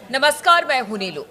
नमस्कार, मैं हूं नीलू।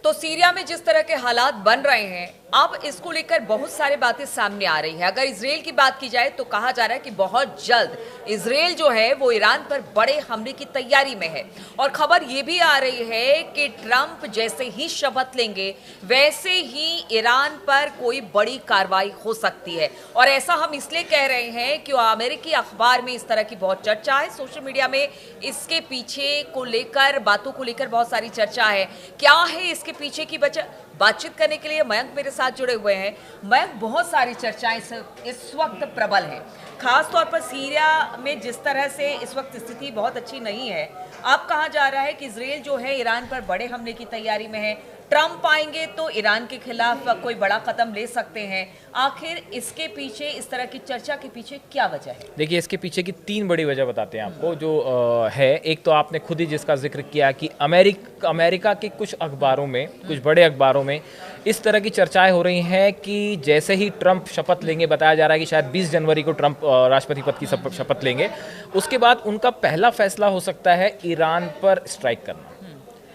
तो सीरिया में जिस तरह के हालात बन रहे हैं, अब इसको लेकर बहुत सारी बातें सामने आ रही है। अगर इजराइल की बात की जाए तो कहा जा रहा है कि बहुत जल्द इजराइल जो है वो ईरान पर बड़े हमले की तैयारी में है। और खबर ये भी आ रही है कि ट्रंप जैसे ही शपथ लेंगे वैसे ही ईरान पर कोई बड़ी कार्रवाई हो सकती है। और ऐसा हम इसलिए कह रहे हैं कि अमेरिकी अखबार में इस तरह की बहुत चर्चा है, सोशल मीडिया में इसके पीछे को लेकर, बातों को लेकर बहुत सारी चर्चा है। क्या है इसके पीछे की वजह, बातचीत करने के लिए मयंक मेरे साथ जुड़े हुए हैं। मयंक, बहुत सारी चर्चाएं इस वक्त प्रबल हैं, खास तौर पर सीरिया में जिस तरह से इस वक्त स्थिति बहुत अच्छी नहीं है। अब कहा जा रहा है कि इजराइल जो है ईरान पर बड़े हमले की तैयारी में है। ट्रंप आएंगे तो ईरान के खिलाफ कोई बड़ा कदम ले सकते हैं। आखिर इसके पीछे, इस तरह की चर्चा के पीछे क्या वजह है? देखिए, इसके पीछे की 3 बड़ी वजह बताते हैं आपको। जो है, एक तो आपने खुद ही जिसका जिक्र किया कि अमेरिका के कुछ अखबारों में, कुछ बड़े अखबारों में इस तरह की चर्चाएं हो रही हैं कि जैसे ही ट्रंप शपथ लेंगे, बताया जा रहा है कि शायद 20 जनवरी को ट्रंप राष्ट्रपति पद की शपथ लेंगे, उसके बाद उनका पहला फैसला हो सकता है ईरान पर स्ट्राइक करना।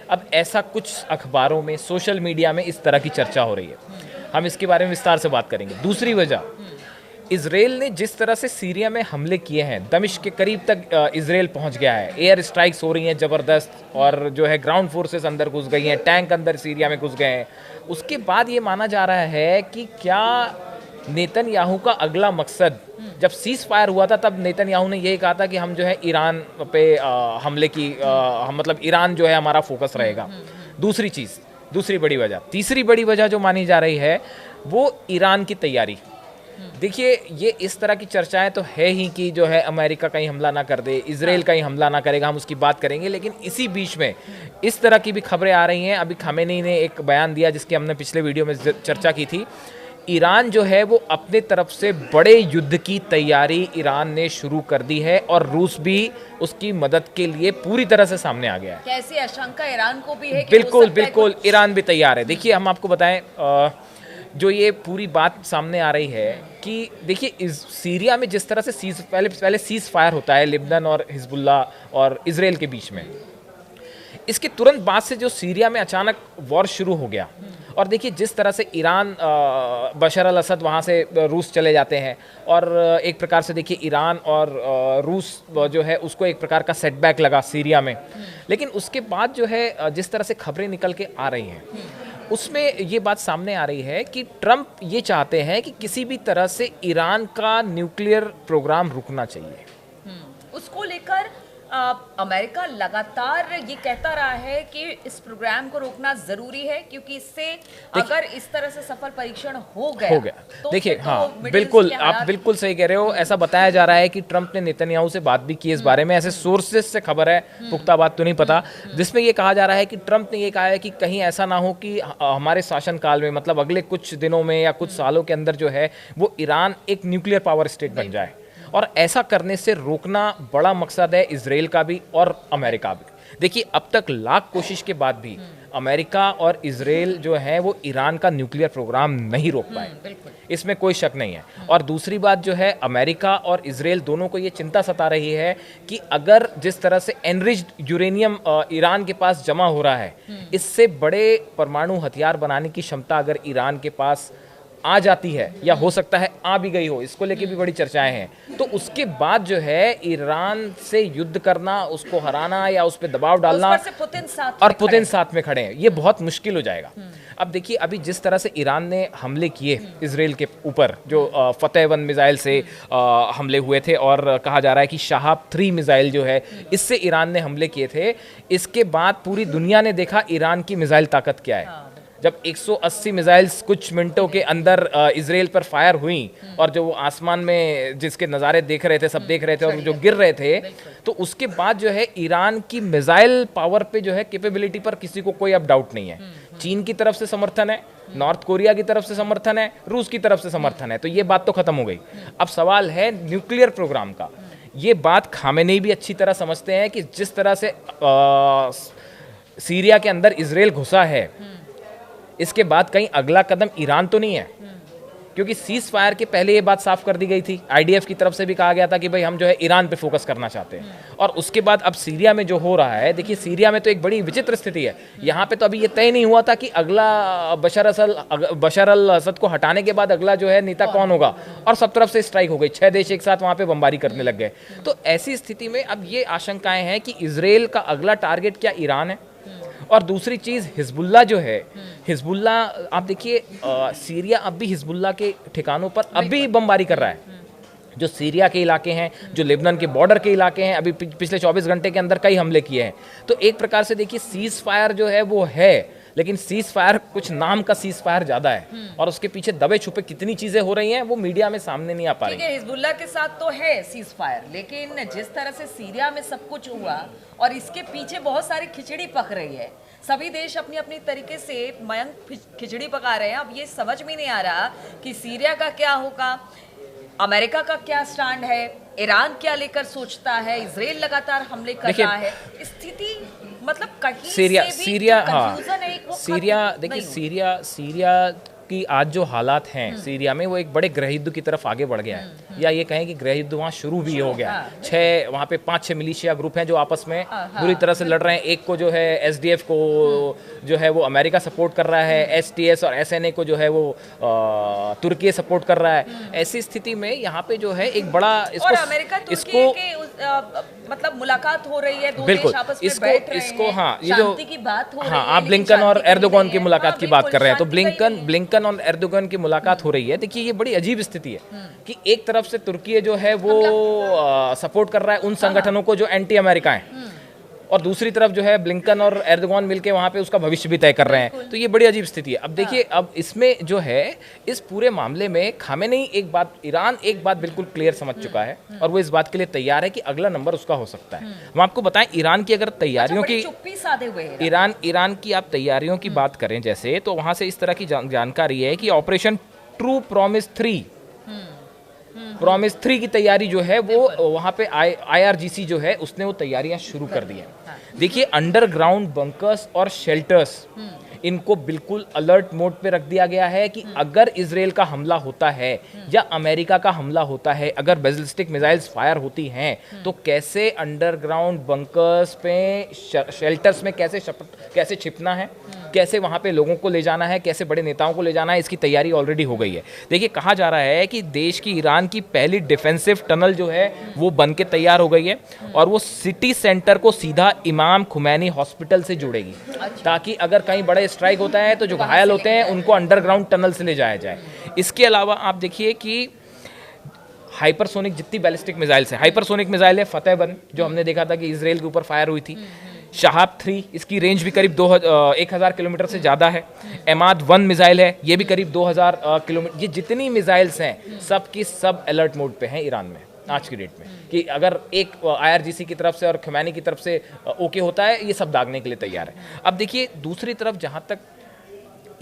अब ऐसा कुछ अखबारों में, सोशल मीडिया में इस तरह की चर्चा हो रही है। हम इसके बारे में विस्तार से बात करेंगे। दूसरी वजह, इजराइल ने जिस तरह से सीरिया में हमले किए हैं, दमिश्क के करीब तक इजराइल पहुंच गया है, एयर स्ट्राइक्स हो रही हैं ज़बरदस्त, और जो है ग्राउंड फोर्सेस अंदर घुस गई हैं, टैंक अंदर सीरिया में घुस गए हैं। उसके बाद ये माना जा रहा है कि क्या नेतन्याहू का अगला मकसद, जब सीज फायर हुआ था तब नेतन्याहू ने यही कहा था कि हम जो है ईरान पे हमले की, मतलब ईरान जो है हमारा फोकस रहेगा। दूसरी बड़ी वजह, तीसरी बड़ी वजह जो मानी जा रही है वो ईरान की तैयारी। देखिए, ये इस तरह की चर्चाएं तो है ही कि जो है अमेरिका कहीं हमला ना कर दे, इजराइल कहीं हमला ना करेगा, हम उसकी बात करेंगे। लेकिन इसी बीच में इस तरह की भी खबरें आ रही हैं। अभी खामेनी ने एक बयान दिया जिसकी हमने पिछले वीडियो में चर्चा की थी। ईरान जो है वो अपने तरफ से बड़े युद्ध की तैयारी ईरान ने शुरू कर दी है, और रूस भी उसकी मदद के लिए पूरी तरह से सामने आ गया है। कैसी आशंका ईरान को भी है कि बिल्कुल ईरान भी तैयार है। देखिए, हम आपको बताएं, जो ये पूरी बात सामने आ रही है कि देखिए, इस सीरिया में जिस तरह से पहले सीज फायर होता है लिबनान और हिजबुल्ला और इजराइल के बीच में, इसके तुरंत बाद से जो सीरिया में अचानक वॉर शुरू हो गया, और देखिए जिस तरह से ईरान, बशर अल असद वहाँ से रूस चले जाते हैं, और एक प्रकार से देखिए ईरान और रूस जो है उसको एक प्रकार का सेटबैक लगा सीरिया में। लेकिन उसके बाद जो है जिस तरह से खबरें निकल के आ रही हैं, उसमें ये बात सामने आ रही है कि ट्रंप ये चाहते हैं कि किसी भी तरह से ईरान का न्यूक्लियर प्रोग्राम रुकना चाहिए। उसको लेकर अमेरिका लगातार ये कहता रहा है कि इस प्रोग्राम को रोकना जरूरी है, क्योंकि इससे अगर इस तरह से सफल परीक्षण हो गया तो देखिए, हाँ बिल्कुल, आप बिल्कुल सही कह रहे हो। ऐसा बताया जा रहा है कि ट्रंप ने नेतन्याहू से बात भी की इस बारे में, ऐसे सोर्सेस से खबर है, पुख्ता बात तो नहीं पता, जिसमें ये कहा जा रहा है कि ट्रंप ने ये कहा है कि कहीं ऐसा ना हो कि हमारे शासनकाल में, मतलब अगले कुछ दिनों में या कुछ सालों के अंदर जो है वो ईरान एक न्यूक्लियर पावर स्टेट बन जाए। और ऐसा करने से रोकना बड़ा मकसद है इजराइल का भी और अमेरिका भी। देखिए, अब तक लाख कोशिश के बाद भी अमेरिका और इजराइल जो है वो ईरान का न्यूक्लियर प्रोग्राम नहीं रोक पाए, इसमें कोई शक नहीं है। और दूसरी बात जो है, अमेरिका और इजराइल दोनों को ये चिंता सता रही है कि अगर जिस तरह से एनरिच्ड यूरेनियम ईरान के पास जमा हो रहा है, इससे बड़े परमाणु हथियार बनाने की क्षमता अगर ईरान के पास आ जाती है, या हो सकता है आ भी गई हो, इसको लेके भी बड़ी चर्चाएं हैं, तो उसके बाद जो है ईरान से युद्ध करना, उसको हराना या उस पर दबाव डालना, और पुतिन साथ में खड़े हैं, ये बहुत मुश्किल हो जाएगा। अब देखिए, अभी जिस तरह से ईरान ने हमले किए इजराइल के ऊपर, जो फतेह-1 मिसाइल से हमले हुए थे, और कहा जा रहा है कि शहाब-3 मिसाइल जो है इससे ईरान ने हमले किए थे, इसके बाद पूरी दुनिया ने देखा ईरान की मिसाइल ताकत क्या है। जब 180 मिसाइल्स कुछ मिनटों के अंदर इजराइल पर फायर हुई, और जो आसमान में जिसके नज़ारे देख रहे थे, सब देख रहे थे, और जो गिर रहे थे, तो उसके बाद जो है ईरान की मिसाइल पावर पे जो है, कैपेबिलिटी पर किसी को कोई अब डाउट नहीं है। चीन की तरफ से समर्थन है, नॉर्थ कोरिया की तरफ से समर्थन है, रूस की तरफ से समर्थन है, तो ये बात तो खत्म हो गई। अब सवाल है न्यूक्लियर प्रोग्राम का। ये बात खामेनी भी अच्छी तरह समझते हैं कि जिस तरह से सीरिया के अंदर इजराइल घुसा है, इसके बाद कहीं अगला कदम ईरान तो नहीं है। क्योंकि सीज फायर के पहले ये बात साफ कर दी गई थी, आईडीएफ की तरफ से भी कहा गया था कि भाई हम जो है ईरान पे फोकस करना चाहते हैं। और उसके बाद अब सीरिया में जो हो रहा है, देखिए सीरिया में तो एक बड़ी विचित्र स्थिति है। यहाँ पे तो अभी ये तय नहीं हुआ था कि अगला बशर अल असद को हटाने के बाद अगला जो है नेता कौन होगा, और सब तरफ से स्ट्राइक हो गई, 6 देश एक साथ वहाँ पे बमबारी करने लग गए। तो ऐसी स्थिति में अब ये आशंकाएं हैं कि इजराइल का अगला टारगेट क्या ईरान है, और दूसरी चीज हिजबुल्ला जो है, हिजबुल्ला आप देखिए सीरिया अब भी हिजबुल्ला के ठिकानों पर अभी बमबारी कर रहा है। जो सीरिया के इलाके हैं, जो लेबनान के बॉर्डर के इलाके हैं, अभी पिछले 24 घंटे के अंदर कई हमले किए हैं। तो एक प्रकार से देखिए सीज फायर जो है वो है, लेकिन सीज फायर कुछ नाम का सीज फायर ज्यादा है, और उसके पीछे दबे छुपे कितनी चीजें हो रही हैं वो मीडिया में सामने नहीं आ पा रही। ठीक है, हिजबुल्ला के साथ तो है सीज फायर, लेकिन जिस तरह से सीरिया में सब कुछ हुआ और इसके पीछे बहुत सारी खिचड़ी पक रही है, सभी देश अपनी अपनी तरीके से मयंक खिचड़ी पका रहे हैं। अब ये समझ में नहीं आ रहा कि सीरिया का क्या होगा, अमेरिका का क्या स्टैंड है, ईरान क्या लेकर सोचता है, इजराइल लगातार हमले कर रहा है। स्थिति मतलब कहीं सीरिया से भी सीरिया जो हाँ confusion है, वो सीरिया खत्म देखिए नहीं सीरिया की आज जो हालात हैं सीरिया में, वो एक बड़े गृह युद्ध की तरफ आगे बढ़ गया है, या ये कहें कि गृह युद्ध वहाँ शुरू भी हो गया है। वहाँ पे 5-6 मिलिशिया ग्रुप हैं जो आपस में बुरी तरह से लड़ रहे हैं। एक को जो है एसडीएफ को जो है वो अमेरिका सपोर्ट कर रहा है, एसटीएस और एसएनए को जो है वो तुर्की सपोर्ट कर रहा है। ऐसी स्थिति में यहाँ पे जो है एक बड़ा और अमेरिका तुर्की के मतलब मुलाकात हो रही है, दो बिल्कुल देश आपस में बैठ रहे हैं, हाँ, ये जो शांति की बात हो रही हाँ है, आप लेकिन ब्लिंकन और शांति कहीं एर्दोगन नहीं की है। मुलाकात हाँ, की बात कर रहे हैं, तो बिल्कुल, शांति कहीं नहीं है। ब्लिंकन और एर्दोगन की मुलाकात हो रही है। देखिए ये बड़ी अजीब स्थिति है कि एक तरफ से तुर्की जो है वो सपोर्ट कर रहा है उन संगठनों को जो एंटी अमेरिका हैं, और दूसरी तरफ जो है ब्लिंकन और एर्दोगन मिलके वहाँ पे उसका भविष्य भी तय कर रहे हैं। तो ये बड़ी अजीब स्थिति है। अब देखिए अब इसमें जो है इस पूरे मामले में खामेनेई ईरान एक बात बिल्कुल क्लियर समझ चुका है, और वो इस बात के लिए तैयार है कि अगला नंबर उसका हो सकता है। हम आपको बताएं ईरान की अगर तैयारियों की चुप्पी साधे हुए हैं। ईरान की आप तैयारियों की बात करें जैसे, तो वहाँ से इस तरह की जानकारी है कि ऑपरेशन ट्रू प्रॉमिस 3 की तैयारी जो है वो वहाँ पे IRGC जो है उसने वो तैयारियां शुरू कर दी हैं। देखिए अंडरग्राउंड बंकर्स और शेल्टर्स इनको बिल्कुल अलर्ट मोड पे रख दिया गया है कि अगर इजराइल का हमला होता है या अमेरिका का हमला होता है, अगर बैलिस्टिक मिसाइल्स फायर होती हैं, तो कैसे अंडरग्राउंड बंकर्स पे शेल्टर्स में कैसे छिपना है, कैसे वहां पे लोगों को ले जाना है, कैसे बड़े नेताओं को ले जाना है, इसकी तैयारी ऑलरेडी हो गई है। देखिए कहा जा रहा है कि देश की ईरान की पहली डिफेंसिव टनल जो है वो बन के तैयार हो गई है, और वो सिटी सेंटर को सीधा इमाम खुमैनी हॉस्पिटल से जोड़ेगी, ताकि अगर कहीं बड़े स्ट्राइक होता है तो जो घायल होते हैं उनको अंडरग्राउंड टनल से ले जाया जाए। इसके अलावा आप देखिए कि हाइपरसोनिक जितनी बैलिस्टिक मिसाइल्स हैं, हाइपरसोनिक मिसाइल है फतेहबंद जो हमने देखा था कि इजराइल के ऊपर फायर हुई थी, शहाब 3 इसकी रेंज भी करीब 1000 किलोमीटर से ज़्यादा है, एमाद 1 मिसाइल है ये भी करीब 2000 किलोमीटर। ये जितनी मिसाइल्स हैं सब की सब अलर्ट मोड पे हैं ईरान में आज की डेट में, कि अगर एक IRGC की तरफ से और खुमैनी की तरफ से ओके होता है, ये सब दागने के लिए तैयार है। अब देखिए दूसरी तरफ जहाँ तक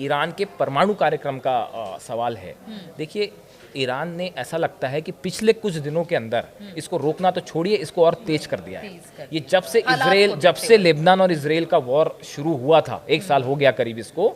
ईरान के परमाणु कार्यक्रम का सवाल है, देखिए ईरान ने ऐसा लगता है कि पिछले कुछ दिनों के अंदर इसको रोकना तो छोड़िए, इसको और तेज कर दिया है। ये जब से लेबनान और इजराइल का वॉर शुरू हुआ था, 1 साल हो गया करीब इसको,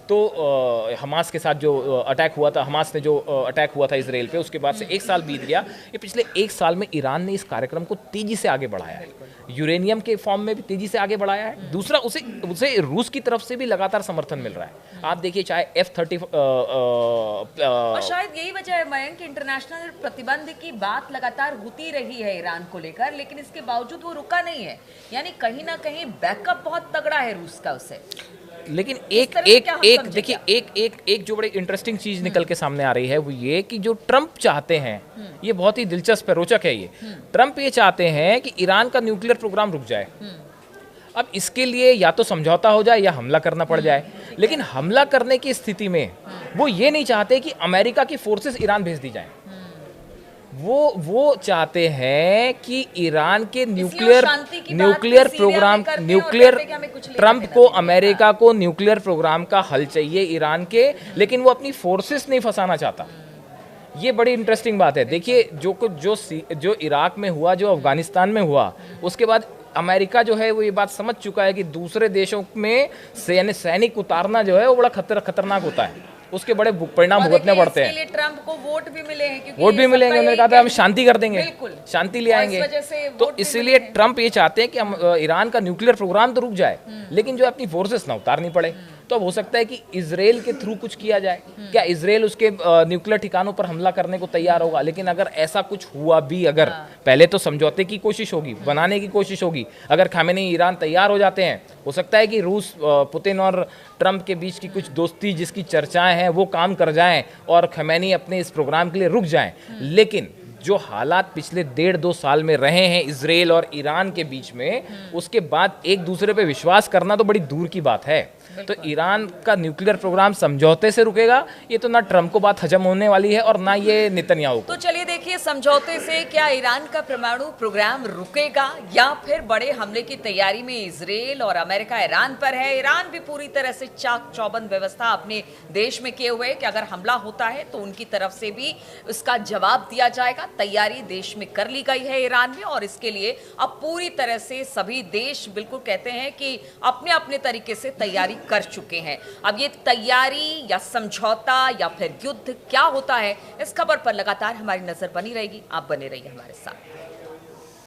तो हमास के साथ जो अटैक हुआ था, हमास ने जो अटैक हुआ था इजराइल पे, उसके बाद से 1 साल बीत गया। ये पिछले 1 साल में ईरान ने इस कार्यक्रम को तेजी से आगे बढ़ाया है, यूरेनियम के फॉर्म में भी तेजी से आगे बढ़ाया है। दूसरा उसे रूस की तरफ से भी लगातार समर्थन मिल रहा है। आप देखिए चाहे F-35 और शायद यही वजह है मयंक, इंटरनेशनल प्रतिबंध की बात लगातार होती रही है ईरान को लेकर, लेकिन इसके बावजूद वो रुका नहीं है। यानी कहीं ना कहीं बैकअप बहुत तगड़ा है रूस का उसे। लेकिन एक जो बड़ी इंटरेस्टिंग चीज निकल के सामने आ रही है वो ये कि जो ट्रंप चाहते हैं, ये बहुत ही दिलचस्प है, रोचक है। ये ट्रंप ये चाहते हैं कि ईरान का न्यूक्लियर प्रोग्राम रुक जाए। अब इसके लिए या तो समझौता हो जाए या हमला करना पड़ जाए, लेकिन हमला करने की स्थिति में वो ये नहीं चाहते कि अमेरिका की फोर्सेस ईरान भेज दी जाएं। वो चाहते हैं कि ईरान के न्यूक्लियर प्रोग्राम ट्रंप को अमेरिका को न्यूक्लियर प्रोग्राम का हल चाहिए ईरान के, लेकिन वो अपनी फोर्सेस नहीं फंसाना चाहता। ये बड़ी इंटरेस्टिंग बात है। देखिए जो इराक में हुआ, जो अफगानिस्तान में हुआ, उसके बाद अमेरिका जो है वो ये बात समझ चुका है कि दूसरे देशों में सैनिक उतारना जो है वो बड़ा खतरनाक होता है। उसके बड़े परिणाम भुगतने पड़ते हैं। इसके लिए ट्रंप को वोट भी मिले हैं, क्योंकि वोट भी मिलेंगे, उन्होंने कहा था हम शांति कर देंगे, बिल्कुल शांति ले आएंगे। इस वजह से तो वोट भी इसीलिए मिले हैं। ट्रंप ये चाहते हैं कि हम ईरान का न्यूक्लियर प्रोग्राम तो रुक जाए, लेकिन जो अपनी फोर्सेस ना उतारनी पड़े। तो अब हो सकता है कि इजराइल के थ्रू कुछ किया जाए। क्या इजराइल उसके न्यूक्लियर ठिकानों पर हमला करने को तैयार होगा? लेकिन अगर ऐसा कुछ हुआ भी, अगर पहले तो समझौते की कोशिश होगी, बनाने की कोशिश होगी। अगर खामेनी ईरान तैयार हो जाते हैं, हो सकता है कि रूस, पुतिन और ट्रंप के बीच की कुछ दोस्ती जिसकी चर्चाएं हैं वो काम कर जाएं और खमेनी अपने इस प्रोग्राम के लिए रुक जाएं। लेकिन जो हालात पिछले 1.5-2 साल में रहे हैं इजराइल और ईरान के बीच में, उसके बाद एक दूसरे पे विश्वास करना तो बड़ी दूर की बात है। तो ईरान का न्यूक्लियर प्रोग्राम समझौते से रुकेगा, ये तो ना ट्रंप को बात हजम होने वाली है और ना ये नेतन्याहू को। तो चलिए देखिए, समझौते से क्या ईरान का परमाणु प्रोग्राम रुकेगा या फिर बड़े हमले की तैयारी में इजराइल और अमेरिका ईरान पर है। ईरान भी पूरी तरह से चाक चौबंद व्यवस्था अपने देश में किए हुए है कि अगर हमला होता है तो उनकी तरफ से भी उसका जवाब दिया जाएगा। तैयारी देश में कर ली गई है ईरान में, और इसके लिए अब पूरी तरह से सभी देश बिल्कुल कहते हैं कि अपने अपने तरीके से तैयारी कर चुके हैं। अब ये तैयारी या समझौता या फिर युद्ध क्या होता है, इस खबर पर लगातार हमारी नजर बनी रहेगी। आप बने रहिए हमारे साथ।